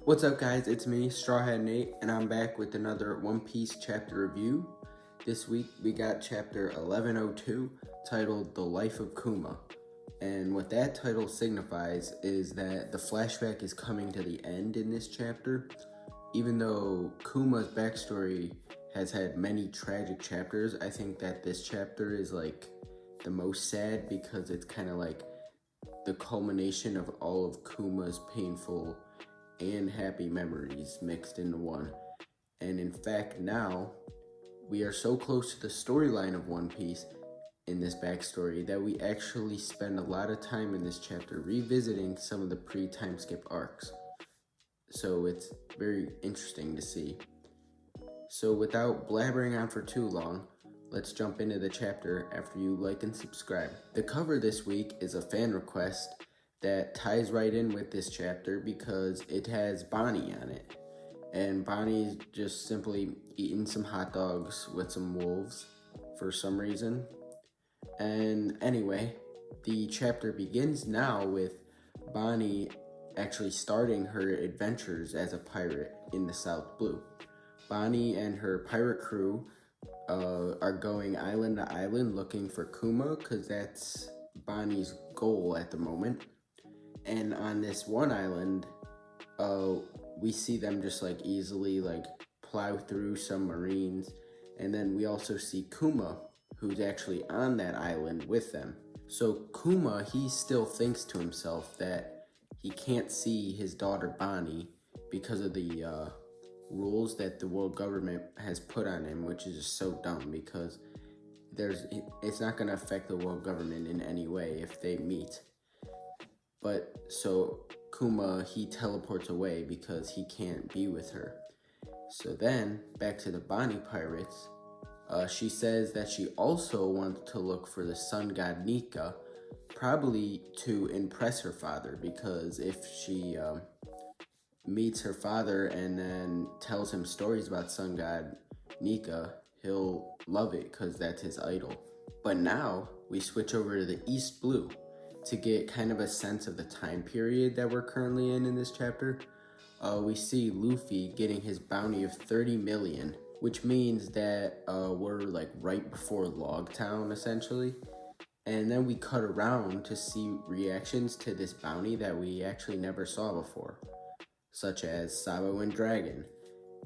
What's up guys, it's me, Straw Hat Nate, and I'm back with another One Piece chapter review. This week we got chapter 1102 titled The Life of Kuma. And what that title signifies is that the flashback is coming to the end in this chapter. Even though Kuma's backstory has had many tragic chapters, I think that this chapter is like the most sad because it's kind of like the culmination of all of Kuma's painful and happy memories mixed into one. And in fact, now we are so close to the storyline of One Piece in this backstory that we actually spend a lot of time in this chapter revisiting some of the pre-time skip arcs. So it's very interesting to see. So without blabbering on for too long, let's jump into the chapter after you like and subscribe. The cover this week is a fan request that ties right in with this chapter because it has Bonney on it. And Bonnie's just simply eating some hot dogs with some wolves for some reason. And anyway, the chapter begins now with Bonney actually starting her adventures as a pirate in the South Blue. Bonney and her pirate crew are going island to island looking for Kuma because that's Bonnie's goal at the moment. And on this one island, we see them just like easily like plow through some marines. And then we also see Kuma, who's actually on that island with them. So Kuma, he still thinks to himself that he can't see his daughter Bonney because of the rules that the world government has put on him, which is just so dumb because it's not going to affect the world government in any way if they meet. But so Kuma, he teleports away because he can't be with her. So then, back to the Bonney pirates, she says that she also wants to look for the sun god Nika, probably to impress her father, because if she meets her father and then tells him stories about sun god Nika, he'll love it because that's his idol. But now, we switch over to the East Blue to get kind of a sense of the time period that we're currently in this chapter. We see Luffy getting his bounty of 30 million, which means that we're like right before Logtown essentially. And then we cut around to see reactions to this bounty that we actually never saw before, such as Sabo and Dragon.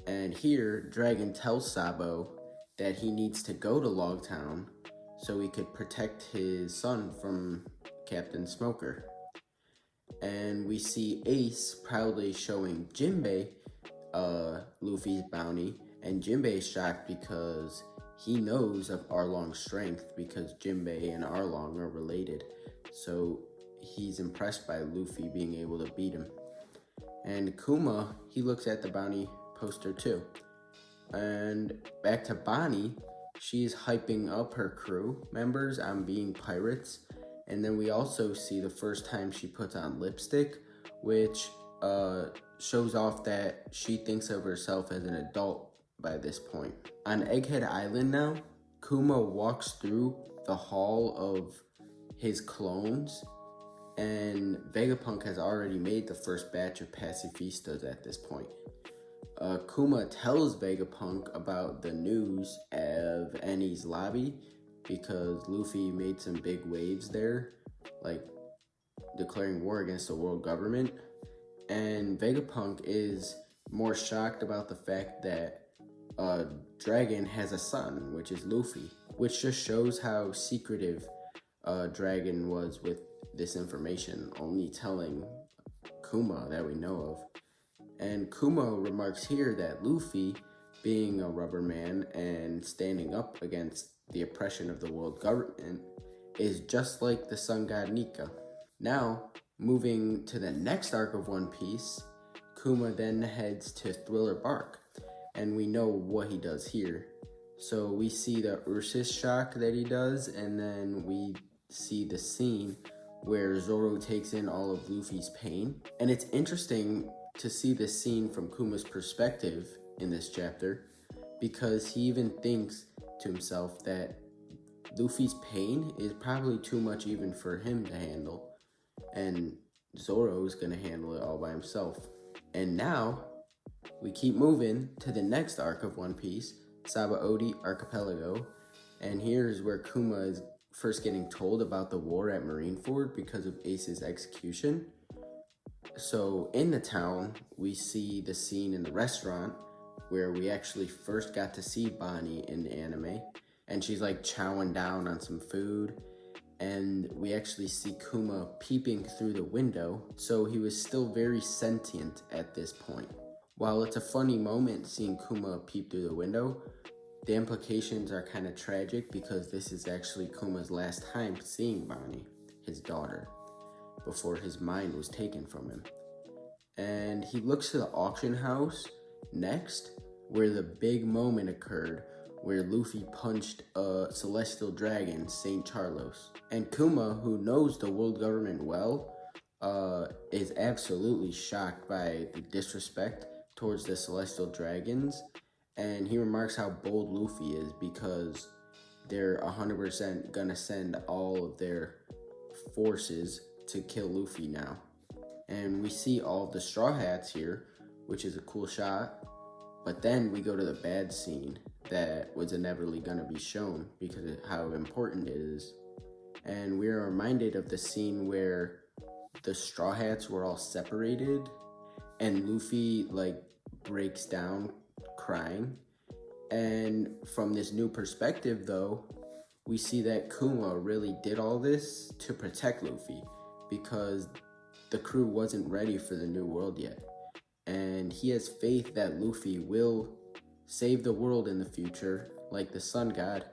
And here, Dragon tells Sabo that he needs to go to Logtown so he could protect his son from Captain Smoker. And we see Ace proudly showing Jinbei Luffy's bounty, and Jinbei's shocked because he knows of Arlong's strength because Jinbei and Arlong are related. So he's impressed by Luffy being able to beat him. And Kuma, he looks at the bounty poster too. And back to Bonney, she's hyping up her crew members on being pirates. And then we also see the first time she puts on lipstick, which shows off that she thinks of herself as an adult by this point. On Egghead Island now, Kuma walks through the hall of his clones, and Vegapunk has already made the first batch of pacifistas at this point. Kuma tells Vegapunk about the news of Enies lobby because Luffy made some big waves there, like declaring war against the world government. And Vegapunk is more shocked about the fact that Dragon has a son, which is Luffy, which just shows how secretive Dragon was with this information, only telling Kuma that we know of. And Kuma remarks here that Luffy, being a rubber man and standing up against the oppression of the world government, is just like the sun god Nika. Now, moving to the next arc of One Piece, Kuma then heads to Thriller Bark, and we know what he does here. So we see the Ursus shock that he does, and then we see the scene where Zoro takes in all of Luffy's pain. And it's interesting to see this scene from Kuma's perspective in this chapter, because he even thinks to himself that Luffy's pain is probably too much even for him to handle, and Zoro's gonna handle it all by himself. And now we keep moving to the next arc of One Piece, Sabaody Archipelago. And here's where Kuma is first getting told about the war at Marineford because of Ace's execution. So in the town, we see the scene in the restaurant where we actually first got to see Bonney in the anime. And she's like chowing down on some food. And we actually see Kuma peeping through the window. So he was still very sentient at this point. While it's a funny moment seeing Kuma peep through the window, the implications are kind of tragic because this is actually Kuma's last time seeing Bonney, his daughter, before his mind was taken from him. And he looks to the auction house next, where the big moment occurred where Luffy punched a celestial dragon, St. Charlos. And Kuma, who knows the world government well, is absolutely shocked by the disrespect towards the celestial dragons, and he remarks how bold Luffy is because they're 100% gonna send all of their forces to kill Luffy now. And we see all of the Straw Hats here, which is a cool shot, but then we go to the bad scene that was inevitably gonna be shown because of how important it is. And we are reminded of the scene where the Straw Hats were all separated and Luffy breaks down crying. And from this new perspective though, we see that Kuma really did all this to protect Luffy because the crew wasn't ready for the new world yet. And he has faith that Luffy will save the world in the future like the sun god,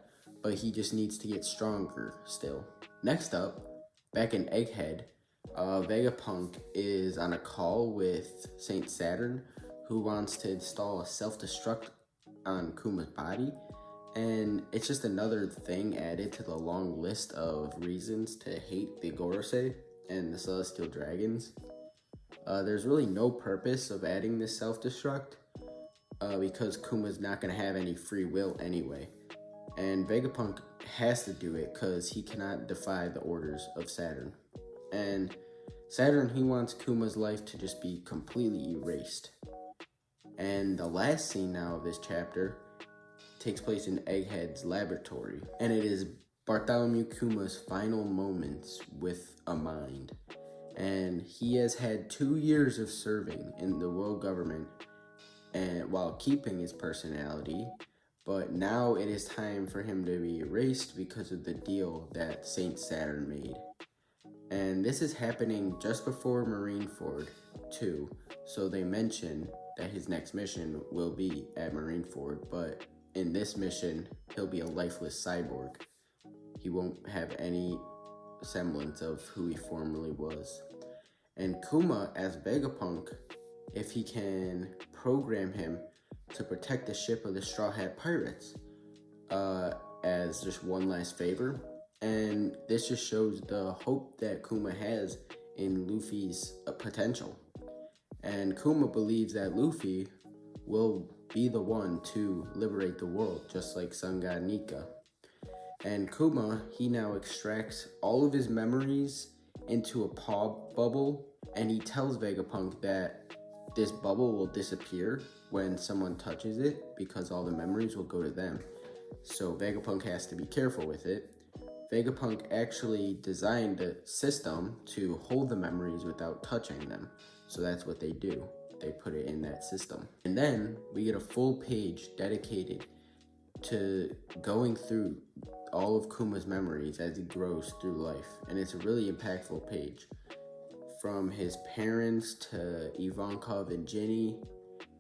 but he just needs to get stronger still. Next up, back in Egghead, Vegapunk is on a call with Saint Saturn, who wants to install a self-destruct on Kuma's body, and it's just another thing added to the long list of reasons to hate the Gorosei and the Celestial Dragons. There's really no purpose of adding this self-destruct because Kuma's not going to have any free will anyway, and Vegapunk has to do it because he cannot defy the orders of Saturn. And Saturn, he wants Kuma's life to just be completely erased. And the last scene now of this chapter takes place in Egghead's laboratory, and it is Bartholomew Kuma's final moments with a mind. And he has had 2 years of serving in the world government and while keeping his personality, but now it is time for him to be erased because of the deal that Saint Saturn made. And this is happening just before Marineford too, so they mention that his next mission will be at Marineford, but in this mission, he'll be a lifeless cyborg. He won't have any semblance of who he formerly was. And Kuma, as Vegapunk, if he can program him to protect the ship of the Straw Hat Pirates as just one last favor. And this just shows the hope that Kuma has in Luffy's potential. And Kuma believes that Luffy will be the one to liberate the world, just like Sun God Nika. And Kuma, he now extracts all of his memories into a paw bubble, and he tells Vegapunk that this bubble will disappear when someone touches it because all the memories will go to them. So Vegapunk has to be careful with it. Vegapunk actually designed a system to hold the memories without touching them. So that's what they do. They put it in that system. And then we get a full page dedicated to going through all of Kuma's memories as he grows through life. And it's a really impactful page. From his parents to Ivankov and Ginny,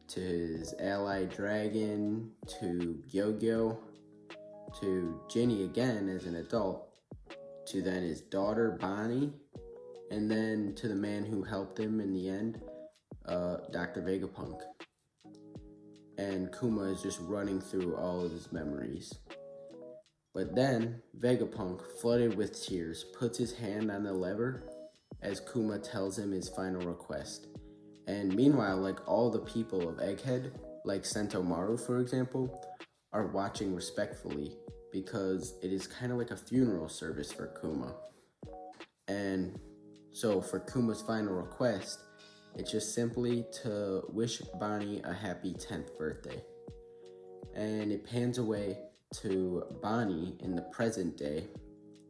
to his ally Dragon, to Gyogyo, to Ginny again as an adult, to then his daughter Bonney, and then to the man who helped him in the end, Dr. Vegapunk. And Kuma is just running through all of his memories. But then Vegapunk, flooded with tears, puts his hand on the lever as Kuma tells him his final request. And meanwhile, all the people of Egghead, like Sentomaru for example, are watching respectfully because it is kind of like a funeral service for Kuma. And so for Kuma's final request, It's just simply to wish Bonney a happy 10th birthday. And it pans away to Bonney in the present day,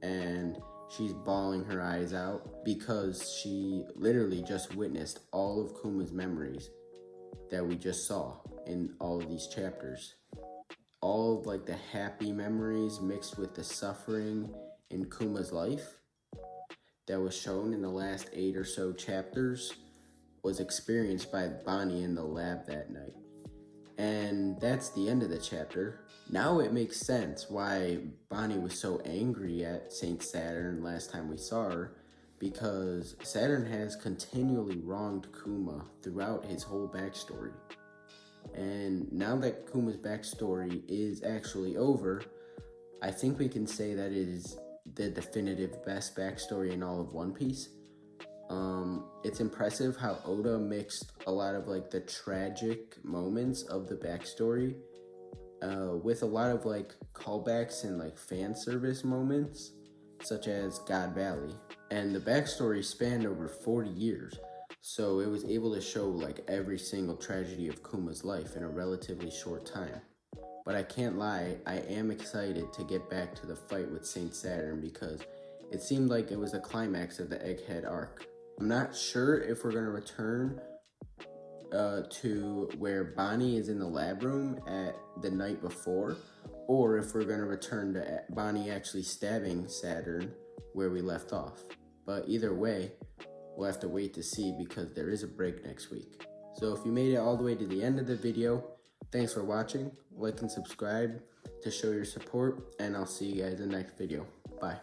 and she's bawling her eyes out because she literally just witnessed all of Kuma's memories that we just saw in all of these chapters. All of like the happy memories mixed with the suffering in Kuma's life that was shown in the last 8 or so chapters was experienced by Bonney in the lab that night. And that's the end of the chapter. Now it makes sense why Bonney was so angry at Saint Saturn last time we saw her, because Saturn has continually wronged Kuma throughout his whole backstory. And now that Kuma's backstory is actually over, I think we can say that it is the definitive best backstory in all of One Piece. It's impressive how Oda mixed a lot of like the tragic moments of the backstory with a lot of like callbacks and like fan service moments, such as God Valley. And the backstory spanned over 40 years, so it was able to show like every single tragedy of Kuma's life in a relatively short time. But I can't lie, I am excited to get back to the fight with Saint Saturn because it seemed like it was the climax of the Egghead arc. I'm not sure if we're going to return to where Bonney is in the lab room at the night before, or if we're going to return to Bonney actually stabbing Saturn where we left off. But either way, we'll have to wait to see because there is a break next week. So if you made it all the way to the end of the video, thanks for watching. Like and subscribe to show your support, and I'll see you guys in the next video. Bye.